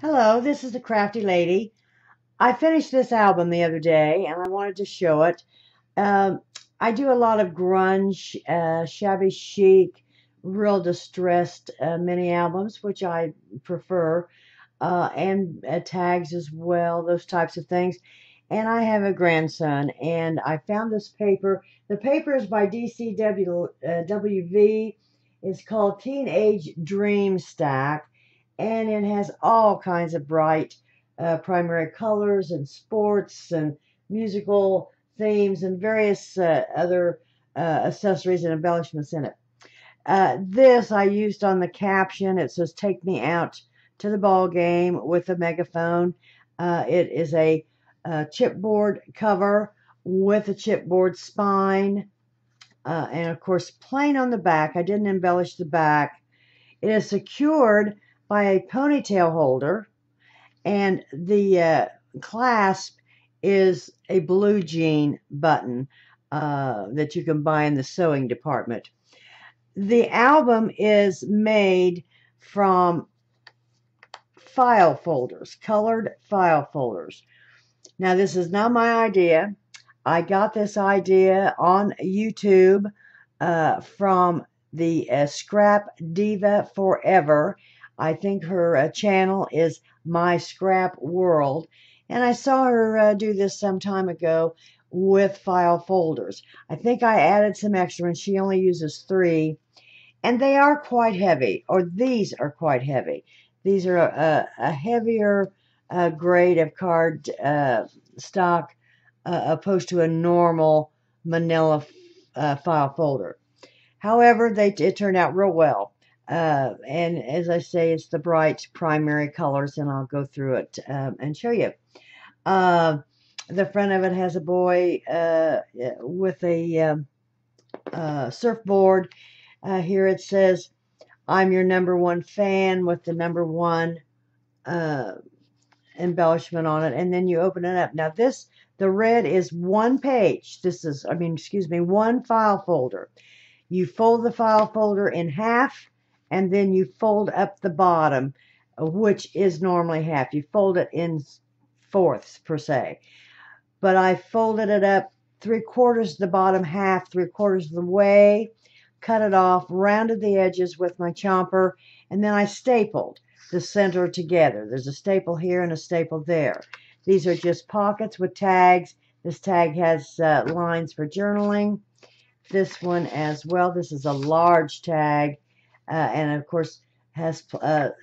Hello, this is the Crafty Lady. I finished this album the other day and I wanted to show it. Um, I do a lot of grunge, shabby chic, real distressed mini albums, which I prefer, and tags as well, those types of things. And I have a grandson, and I found this paper. The paper is by DCWV. It's called Teenage Dream Stack, and it has all kinds of bright primary colors and sports and musical themes and various other accessories and embellishments in it. This I used on the caption. It says, "Take me out to the ball game with a megaphone." It is a chipboard cover with a chipboard spine, and of course, plain on the back. I didn't embellish the back. It is secured by a ponytail holder, and the clasp is a blue jean button that you can buy in the sewing department. The album is made from file folders, colored file folders. Now, this is not my idea. I got this idea on YouTube from the Scrap Diva Forever. I think her channel is My Scrap World. And I saw her do this some time ago with file folders. I think I added some extra, and she only uses 3. And they are quite heavy, or these are quite heavy. These are a heavier grade of card stock opposed to a normal manila file folder. However, it turned out real well. And as I say, it's the bright primary colors, and I'll go through it and show you. The front of it has a boy with a surfboard. Here it says, "I'm your #1 fan," with the #1 embellishment on it. And then you open it up. Now the red is one page. One file folder. You fold the file folder in half, and then you fold up the bottom, which is normally half. You fold it in fourths, per se. But I folded it up 3/4 the bottom half, 3/4 of the way, cut it off, rounded the edges with my chomper, and then I stapled the center together. There's a staple here and a staple there. These are just pockets with tags. This tag has lines for journaling. This one as well. This is a large tag, and of course has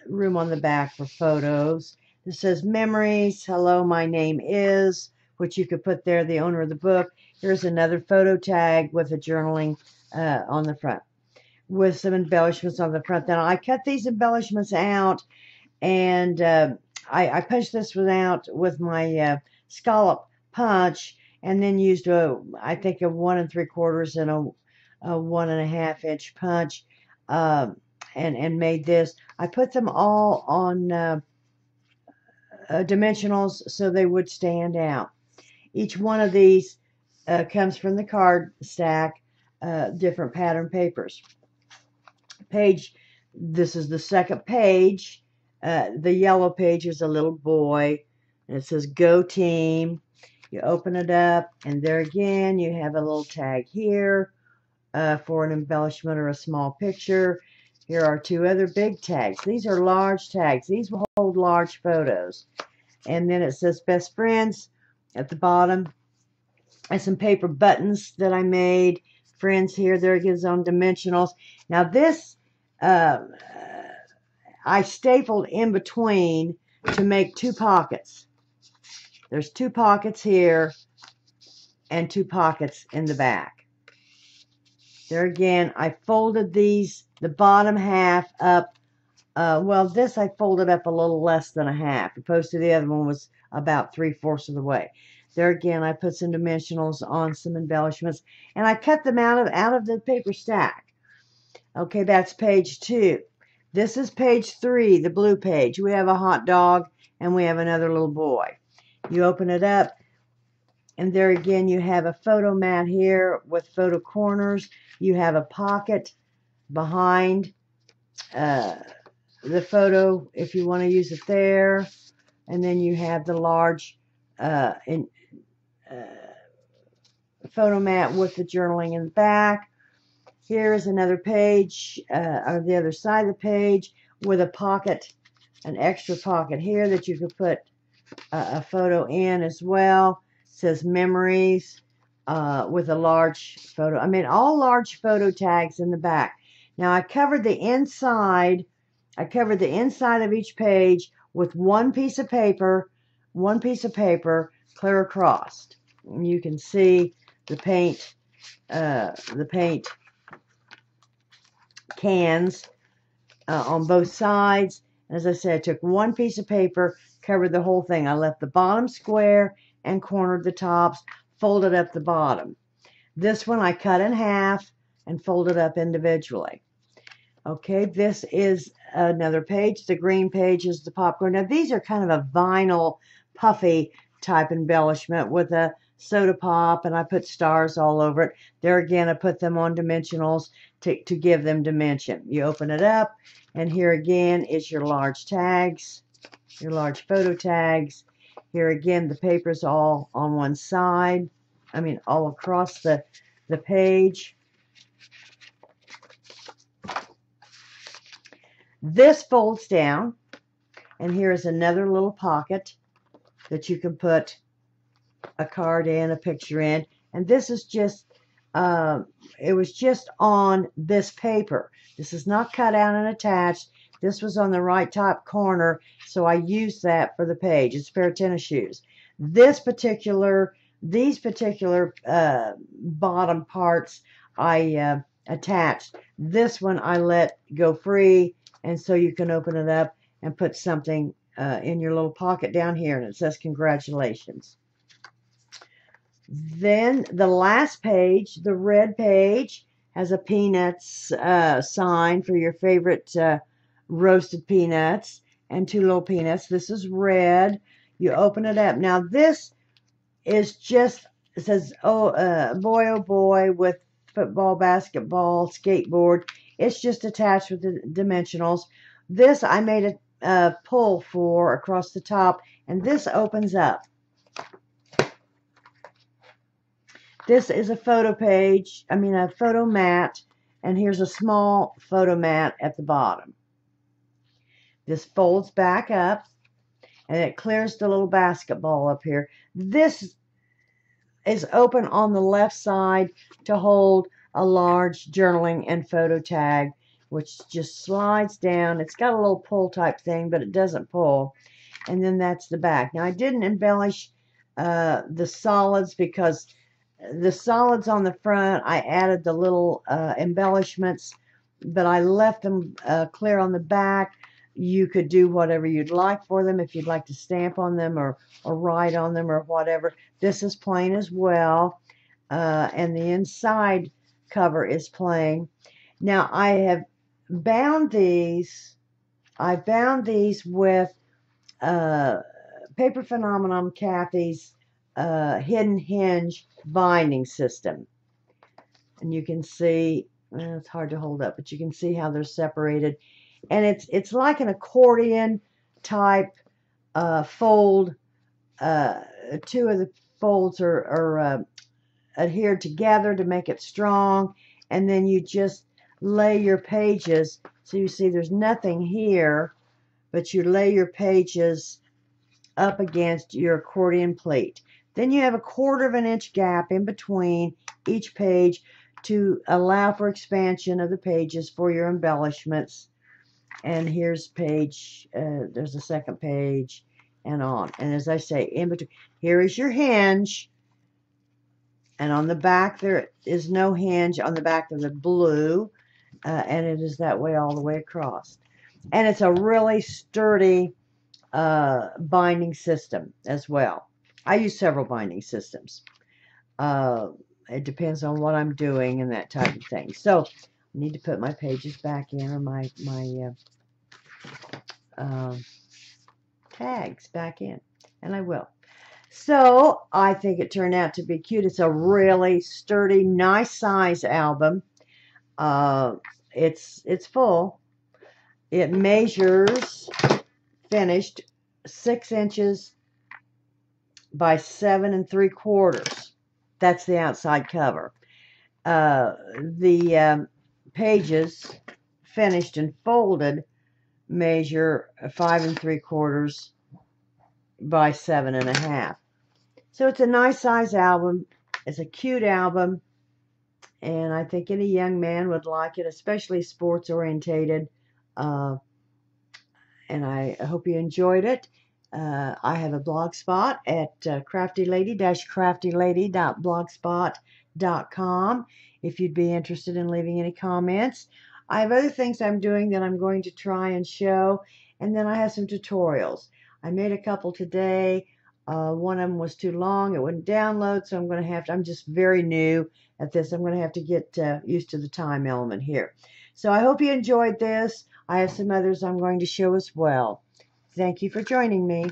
room on the back for photos. This says memories. Hello, my name is, which you could put there, the owner of the book. Here's another photo tag with a journaling on the front, with some embellishments on the front. Then I cut these embellishments out, and I punched this one out with my scallop punch, and then used I think a 1 3/4 and a 1.5 inch punch, and made this. I put them all on dimensionals so they would stand out. Each one of these comes from the card stack, different pattern papers. This is the second page. The yellow page is a little boy, and it says "Go Team." You open it up, and there again you have a little tag here for an embellishment or a small picture. Here are 2 other big tags. These are large tags. These will hold large photos. And then it says "Best Friends" at the bottom. And some paper buttons that I made. Friends here. There it is on dimensionals. Now this I stapled in between to make 2 pockets. There's 2 pockets here and 2 pockets in the back. There again, I folded the bottom half up. Well, this I folded up a little less than a half, opposed to the other one was about 3/4 of the way. There again, I put some dimensionals on some embellishments, and I cut them out of the paper stack. Okay, that's page 2. This is page 3, the blue page. We have a hot dog, and we have another little boy. You open it up, and there again you have a photo mat here with photo corners. You have a pocket behind the photo if you want to use it there. And then you have the large uh, in, photo mat with the journaling in the back. Here's another page, or the other side of the page, with a pocket, an extra pocket here that you could put a photo in as well. It says memories with a large photo. I mean, all large photo tags in the back. Now I covered the inside. I covered the inside of each page with one piece of paper clear across. And you can see the paint cans on both sides. As I said, I took one piece of paper, covered the whole thing. I left the bottom square and cornered the tops, folded up the bottom. This one I cut in half and folded up individually. Okay, this is another page. The green page is the popcorn. Now these are kind of a vinyl puffy type embellishment with a soda pop, and I put stars all over it. There again, I put them on dimensionals to give them dimension. You open it up, and here again is your large tags, your large photo tags. Here again, the paper's all on one side. I mean, all across the page. This folds down, and here's another little pocket that you can put a card in, a picture in, and this is just, it was just on this paper. This is not cut out and attached. This was on the right top corner, so I used that for the page. It's a pair of tennis shoes. These particular bottom parts I attached. This one I let go free, and so you can open it up and put something in your little pocket down here, and it says congratulations. Then the last page, the red page, has a peanuts sign for your favorite roasted peanuts and two little peanuts. This is red. You open it up. Now this is just, it says, oh boy with football, basketball, skateboard. It's just attached with the dimensionals. This I made a pull for across the top, and this opens up. This is a photo page, I mean a photo mat, and here's a small photo mat at the bottom. This folds back up, and it clears the little basketball up here. This is open on the left side to hold a large journaling and photo tag, which just slides down. It's got a little pull type thing, but it doesn't pull. And then that's the back. Now I didn't embellish the solids, because the solids on the front, I added the little embellishments, but I left them clear on the back. You could do whatever you'd like for them, if you'd like to stamp on them or write on them or whatever. This is plain as well, and the inside cover is plain. Now I have bound these. I bound these with Paper Phenomenon Kathy's hidden hinge binding system, and you can see, it's hard to hold up, but you can see how they're separated, and it's like an accordion type fold. Two of the folds are adhered together to make it strong, and then you just lay your pages, so you see there's nothing here, but you lay your pages up against your accordion plate. Then you have a 1/4 of an inch gap in between each page to allow for expansion of the pages for your embellishments. And here's page, there's a second page, and on. And as I say, in between, here is your hinge. And on the back, there is no hinge on the back of the blue. And it is that way all the way across. And it's a really sturdy binding system as well. I use several binding systems. It depends on what I'm doing and that type of thing. So I need to put my pages back in, or my tags back in, and I will. So I think it turned out to be cute. It's a really sturdy, nice size album. It's full. It measures, finished, 6 inches by 7 3/4. That's the outside cover. The pages, finished and folded, measure 5 3/4 by 7 1/2. So it's a nice size album. It's a cute album, and I think any young man would like it, especially sports orientated. And I hope you enjoyed it. I have a blog spot at craftylady-craftylady.blogspot.com if you'd be interested in leaving any comments. I have other things I'm doing that I'm going to try and show, and then I have some tutorials. I made a couple today. One of them was too long. It wouldn't download, so I'm just very new at this. I'm going to have to get used to the time element here. So I hope you enjoyed this. I have some others I'm going to show as well. Thank you for joining me.